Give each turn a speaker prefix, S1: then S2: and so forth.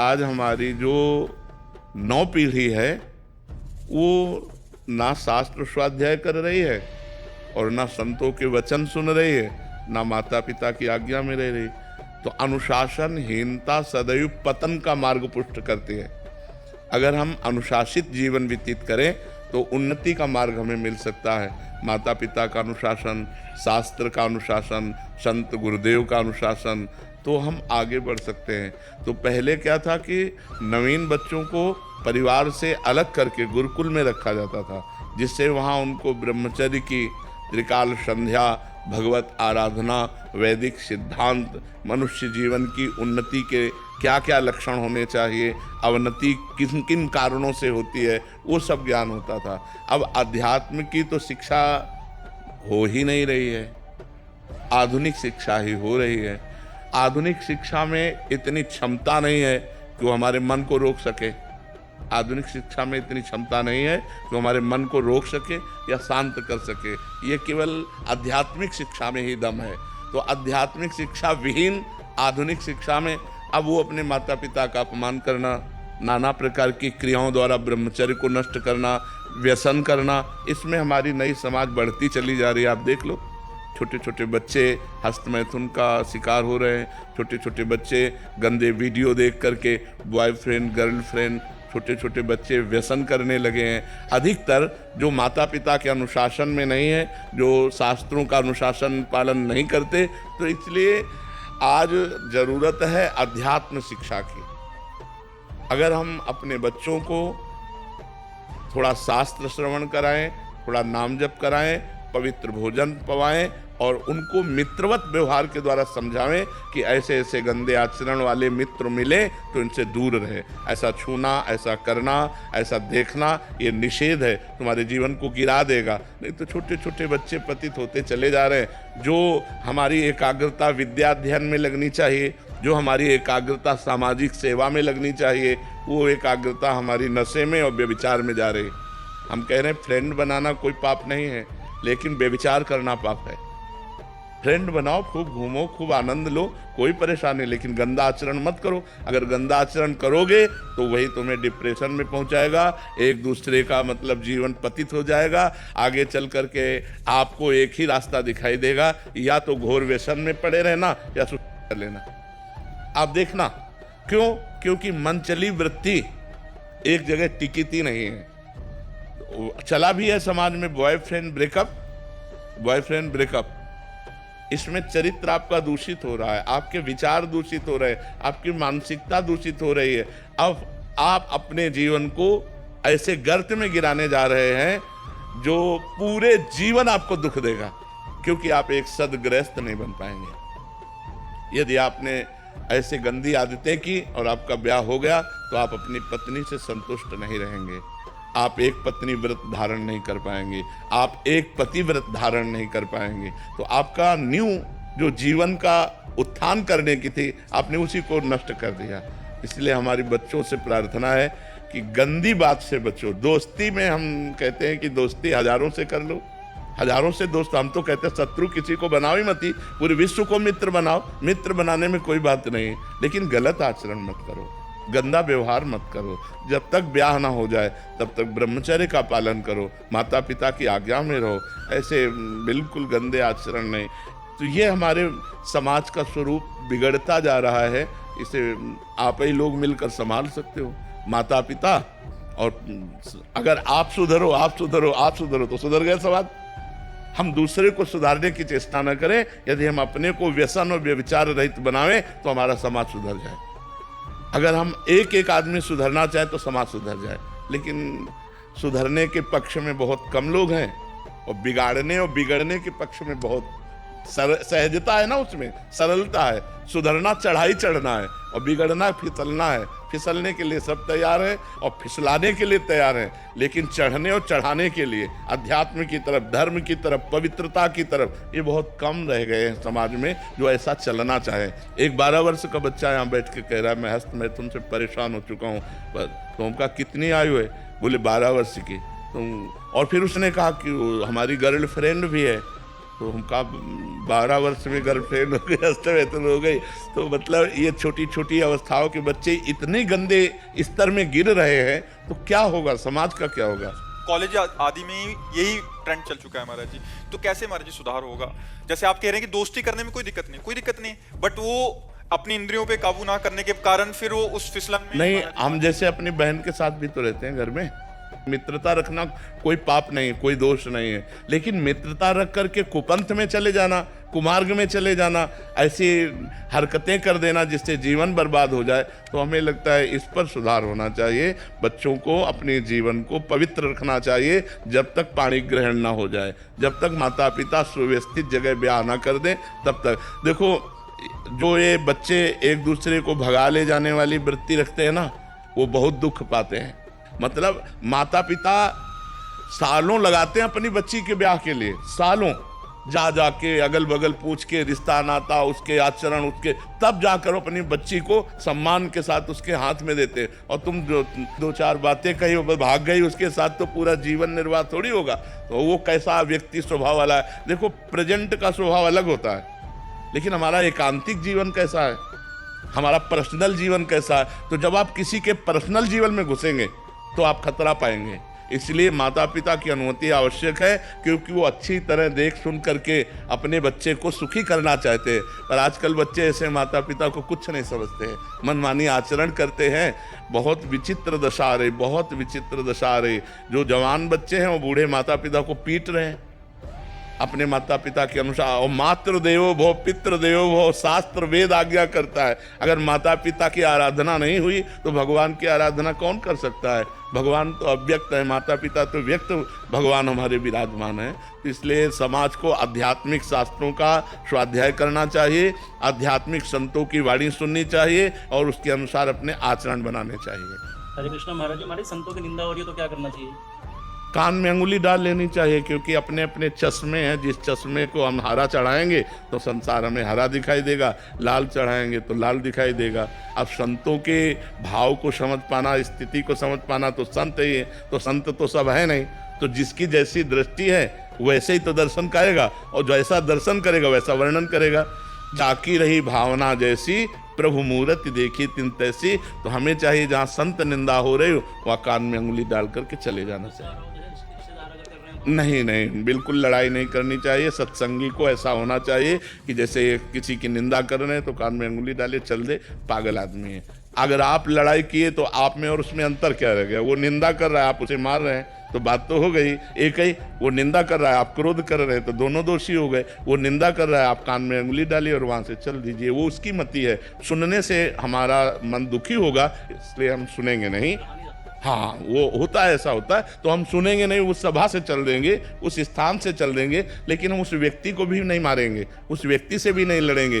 S1: आज हमारी जो नौ पीढ़ी है वो ना शास्त्र स्वाध्याय कर रही है और ना संतों के वचन सुन रही है, ना माता पिता की आज्ञा में रह रही। तो अनुशासनहीनता सदैव पतन का मार्ग पुष्ट करती है। अगर हम अनुशासित जीवन व्यतीत करें तो उन्नति का मार्ग हमें मिल सकता है। माता पिता का अनुशासन, शास्त्र का अनुशासन, संत गुरुदेव का अनुशासन, तो हम आगे बढ़ सकते हैं। तो पहले क्या था कि नवीन बच्चों को परिवार से अलग करके गुरुकुल में रखा जाता था, जिससे वहाँ उनको ब्रह्मचर्य की त्रिकाल संध्या, भगवत आराधना, वैदिक सिद्धांत, मनुष्य जीवन की उन्नति के क्या क्या लक्षण होने चाहिए, अवनति किन किन कारणों से होती है, वो सब ज्ञान होता था। अब अध्यात्म की तो शिक्षा हो ही नहीं रही है, आधुनिक शिक्षा ही हो रही है। आधुनिक शिक्षा में इतनी क्षमता नहीं है कि वो हमारे मन को रोक सके। आधुनिक शिक्षा में इतनी क्षमता नहीं है कि हमारे मन को रोक सके या शांत कर सके। ये केवल आध्यात्मिक शिक्षा में ही दम है। तो आध्यात्मिक शिक्षा विहीन आधुनिक शिक्षा में अब वो अपने माता पिता का अपमान करना, नाना प्रकार की क्रियाओं द्वारा ब्रह्मचर्य को नष्ट करना, व्यसन करना, इसमें हमारी नई समाज बढ़ती चली जा रही है। आप देख लो, छोटे छोटे बच्चे हस्तमैथुन का शिकार हो रहे हैं। छोटे छोटे बच्चे गंदे वीडियो देख करके बॉयफ्रेंड गर्लफ्रेंड, छोटे छोटे बच्चे व्यसन करने लगे हैं। अधिकतर जो माता पिता के अनुशासन में नहीं है, जो शास्त्रों का अनुशासन पालन नहीं करते, तो इसलिए आज ज़रूरत है अध्यात्म शिक्षा की। अगर हम अपने बच्चों को थोड़ा शास्त्र श्रवण कराएं, थोड़ा नाम जप कराएं, पवित्र भोजन पवाएं और उनको मित्रवत व्यवहार के द्वारा समझावें कि ऐसे ऐसे गंदे आचरण वाले मित्र मिले तो इनसे दूर रहे। ऐसा छूना, ऐसा करना, ऐसा देखना ये निषेध है, तुम्हारे जीवन को गिरा देगा। नहीं तो छोटे छोटे बच्चे पतित होते चले जा रहे हैं। जो हमारी एकाग्रता विद्याध्ययन में लगनी चाहिए, जो हमारी एकाग्रता सामाजिक सेवा में लगनी चाहिए, वो एकाग्रता हमारी नशे में और व्यभिचार में जा रही। हम कह रहे हैं फ्रेंड बनाना कोई पाप नहीं है, लेकिन व्यभिचार करना पाप है। फ्रेंड बनाओ, खूब घूमो, खूब आनंद लो, कोई परेशानी, लेकिन गंदा आचरण मत करो। अगर गंदा आचरण करोगे तो वही तुम्हें डिप्रेशन में पहुंचाएगा, एक दूसरे का मतलब जीवन पतित हो जाएगा। आगे चल करके आपको एक ही रास्ता दिखाई देगा, या तो घोर व्यसन में पड़े रहना या सुसाइड कर लेना। आप देखना, क्यों? क्योंकि मनचली वृत्ति एक जगह टिकती नहीं है। चला भी है समाज में बॉयफ्रेंड ब्रेकअप, इसमें चरित्र आपका दूषित हो रहा है, आपके विचार दूषित हो रहे हैं, आपकी मानसिकता दूषित हो रही है। अब आप अपने जीवन को ऐसे गर्त में गिराने जा रहे हैं जो पूरे जीवन आपको दुख देगा, क्योंकि आप एक सद्गृहस्थ नहीं बन पाएंगे। यदि आपने ऐसे गंदी आदतें की और आपका ब्याह हो गया तो आप अपनी पत्नी से संतुष्ट नहीं रहेंगे। आप एक पत्नी व्रत धारण नहीं कर पाएंगे, आप एक पति व्रत धारण नहीं कर पाएंगे। तो आपका न्यू जो जीवन का उत्थान करने की थी, आपने उसी को नष्ट कर दिया। इसलिए हमारी बच्चों से प्रार्थना है कि गंदी बात से बचो। दोस्ती में हम कहते हैं कि दोस्ती हजारों से कर लो, हजारों से दोस्त। हम तो कहते हैं शत्रु किसी को बनाओ ही मत, ही पूरे विश्व को मित्र बनाओ। मित्र बनाने में कोई बात नहीं, लेकिन गलत आचरण मत करो, गंदा व्यवहार मत करो। जब तक ब्याह ना हो जाए तब तक ब्रह्मचर्य का पालन करो, माता पिता की आज्ञा में रहो, ऐसे बिल्कुल गंदे आचरण नहीं। तो ये हमारे समाज का स्वरूप बिगड़ता जा रहा है। इसे आप ही लोग मिलकर संभाल सकते हो, माता पिता। और अगर आप सुधरो तो सुधर गए समाज। हम दूसरे को सुधारने की चेष्टा न करें। यदि हम अपने को व्यसन और व्यभिचार रहित बनावें तो हमारा समाज सुधर जाए। अगर हम एक एक आदमी सुधरना चाहें तो समाज सुधर जाए, लेकिन सुधरने के पक्ष में बहुत कम लोग हैं और बिगाड़ने और बिगड़ने के पक्ष में बहुत सहजता है ना, उसमें सरलता है। सुधरना चढ़ाई चढ़ना है और बिगड़ना फिसलना है। फिसलने के लिए सब तैयार है और फिसलाने के लिए तैयार है, लेकिन चढ़ने और चढ़ाने के लिए अध्यात्म की तरफ, धर्म की तरफ, पवित्रता की तरफ ये बहुत कम रह गए हैं समाज में जो ऐसा चलना चाहे। एक 12 वर्ष का बच्चा यहाँ बैठ के कह रहा है मैं हस्तमैथुन से परेशान हो चुका हूँ। तो उनका कितनी आयु है? बोले 12 वर्ष की। और फिर उसने कहा कि हमारी गर्लफ्रेंड भी है। तो हमका 12 वर्ष में गर्लफ्रेंड हो गई, हस्तवेतन हो गई। तो मतलब ये छोटी छोटी अवस्थाओं के बच्चे इतने गंदे स्तर में गिर रहे हैं, तो क्या होगा, समाज का क्या होगा।
S2: कॉलेज आदि में यही ट्रेंड चल चुका है महाराज जी। तो कैसे महाराज जी सुधार होगा? जैसे आप कह रहे हैं कि दोस्ती करने में कोई दिक्कत नहीं, बट वो अपनी इंद्रियों पे काबू ना करने के कारण फिर वो उस फिसलन में
S1: नहीं, हम जैसे अपनी बहन के साथ भी तो रहते हैं घर में, मित्रता रखना कोई पाप नहीं, कोई दोष नहीं है। लेकिन मित्रता रख करके कुपंथ में चले जाना, कुमार्ग में चले जाना, ऐसी हरकतें कर देना जिससे जीवन बर्बाद हो जाए, तो हमें लगता है इस पर सुधार होना चाहिए। बच्चों को अपने जीवन को पवित्र रखना चाहिए जब तक पाणी ग्रहण ना हो जाए, जब तक माता पिता सुव्यवस्थित जगह ब्याह ना कर दें तब तक। देखो, जो ये बच्चे एक दूसरे को भगा ले जाने वाली वृत्ति रखते हैं ना, वो बहुत दुख पाते हैं। मतलब माता पिता सालों लगाते हैं अपनी बच्ची के ब्याह के लिए, सालों जा जाके अगल बगल पूछ के, रिश्ता नाता, उसके आचरण, उसके, तब जाकर अपनी बच्ची को सम्मान के साथ उसके हाथ में देते। और तुम जो 2-4 बातें कही भाग गई उसके साथ, तो पूरा जीवन निर्वाह थोड़ी होगा। तो वो कैसा व्यक्ति स्वभाव वाला है। देखो, प्रेजेंट का स्वभाव अलग होता है, लेकिन हमारा एकांतिक जीवन कैसा है, हमारा पर्सनल जीवन कैसा है। तो जब आप किसी के पर्सनल जीवन में घुसेंगे तो आप खतरा पाएंगे। इसलिए माता पिता की अनुमति आवश्यक है, क्योंकि वो अच्छी तरह देख सुन करके अपने बच्चे को सुखी करना चाहते हैं। पर आजकल बच्चे ऐसे माता पिता को कुछ नहीं समझते हैं, मनमानी आचरण करते हैं। बहुत विचित्र दशा आ रही, बहुत विचित्र दशा आ रही। जो जवान बच्चे हैं वो बूढ़े माता पिता को पीट रहे हैं अपने माता पिता के अनुसार। और मातृ देवो भव पितृ देवो भव, शास्त्र वेद आज्ञा करता है। अगर माता पिता की आराधना नहीं हुई तो भगवान की आराधना कौन कर सकता है। भगवान तो अव्यक्त है, माता पिता तो व्यक्त भगवान हमारे विराजमान है। तो इसलिए समाज को आध्यात्मिक शास्त्रों का स्वाध्याय करना चाहिए, आध्यात्मिक संतों की वाणी सुननी चाहिए और उसके अनुसार अपने आचरण बनाने चाहिए।
S3: हरे कृष्णा महाराज जी, हमारी संतों की निंदा हो रही है तो क्या करना चाहिए?
S1: कान में अंगुली डाल लेनी चाहिए, क्योंकि अपने अपने चश्मे हैं। जिस चश्मे को हम हरा चढ़ाएंगे तो संसार हमें हरा दिखाई देगा, लाल चढ़ाएंगे तो लाल दिखाई देगा। अब संतों के भाव को समझ पाना, स्थिति को समझ पाना तो संत ही है। तो संत तो सब है नहीं, तो जिसकी जैसी दृष्टि है वैसे ही तो दर्शन करेगा, और जैसा दर्शन करेगा वैसा वर्णन करेगा। जाकी रही भावना जैसी, प्रभु मूर्ति देखी तिन तैसी। तो हमें चाहिए जहाँ संत निंदा हो रही हो वहाँ कान में अंगुली डाल करके चले जाना चाहिए। नहीं, बिल्कुल लड़ाई नहीं करनी चाहिए। सत्संगी को ऐसा होना चाहिए कि जैसे किसी की निंदा कर रहे हैं तो कान में अंगुली डाले, चल दे, पागल आदमी है। अगर आप लड़ाई किए तो आप में और उसमें अंतर क्या रह गया? वो निंदा कर रहा है, आप उसे मार रहे हैं, तो बात तो हो गई एक ही। वो निंदा कर रहा है, आप क्रोध कर रहे हैं, तो दोनों दोषी हो गए। वो निंदा कर रहा है, आप कान में अंगुली डालिए और वहाँ से चल दीजिए। वो उसकी मति है। सुनने से हमारा मन दुखी होगा, इसलिए हम सुनेंगे नहीं। हाँ, वो होता है, ऐसा होता है। तो हम सुनेंगे नहीं, उस सभा से चल देंगे, उस स्थान से चल देंगे, लेकिन हम उस व्यक्ति को भी नहीं मारेंगे, उस व्यक्ति से भी नहीं लड़ेंगे।